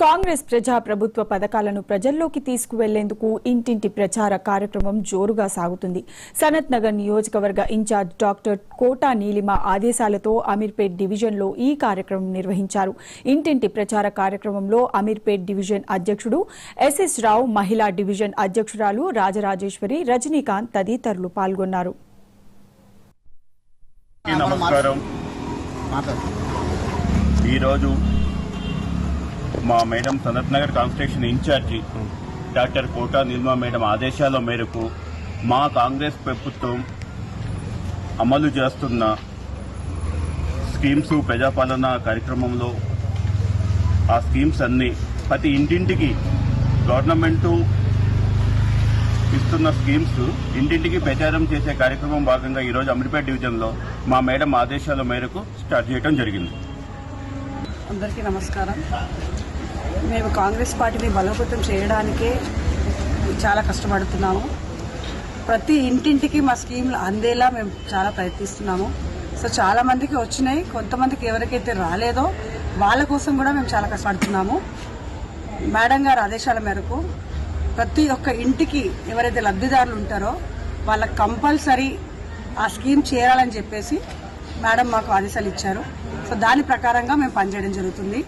కాంగ్రెస్ ప్రజా ప్రభుత్వ పథకాలను ప్రజల్లోకి తీసుకువెళ్లేందుకు ఇంటింటి ప్రచార కార్యక్రమం జోరుగా సాగుతుంది. సనత్ నగర్ నియోజకవర్గ ఇన్ఛార్జ్ డాక్టర్ కోటా నీలిమ ఆదేశాలతో అమీర్పేట్ డివిజన్లో ఈ కార్యక్రమం నిర్వహించారు. ఇంటింటి ప్రచార కార్యక్రమంలో అమీర్పేట్ డివిజన్ అధ్యక్షుడు ఎస్ఎస్ రావు, మహిళా డివిజన్ అధ్యక్షురాలు రాజరాజేశ్వరి, రజనీకాంత్ తదితరులు పాల్గొన్నారు. మా madam Sanath Nagar constitution incharge doctor Kota Neelima madam ఆదేశాల మేరకు మా కాంగ్రెస్ ప్రభుత్వం అమలు చేస్తున్న స్కీమ్స్ ప్రజాపాలన కార్యక్రమంలో ఆ స్కీమ్స్ అన్ని ప్రతి ఇంటింటికి గవర్నమెంట్ ఇస్తున్న స్కీమ్స్ ఇంటింటికి ప్రచారం చేసే కార్యక్రమం భాగంగా ఈరోజు అమీర్పేట్ డివిజన్లో మా మేడం ఆదేశాల మేరకు స్టార్ట్ చేయడం జరిగింది. అందరికీ నమస్కారం. మేము కాంగ్రెస్ పార్టీని బలోపేతం చేయడానికే చాలా కష్టపడుతున్నాము. ప్రతి ఇంటింటికి మా స్కీమ్లు అందేలా మేము చాలా ప్రయత్నిస్తున్నాము. సో చాలా మందికి వచ్చినాయి, కొంతమందికి ఎవరికైతే రాలేదో వాళ్ళ కోసం కూడా మేము చాలా కష్టపడుతున్నాము. మేడం గారి ఆదేశాల మేరకు ప్రతి ఒక్క ఇంటికి ఎవరైతే లబ్ధిదారులు ఉంటారో వాళ్ళకి కంపల్సరీ ఆ స్కీమ్ చేరాలని చెప్పేసి మేడం మాకు ఆదేశాలు ఇచ్చారు. సో దాని ప్రకారంగా మేము పనిచేయడం జరుగుతుంది.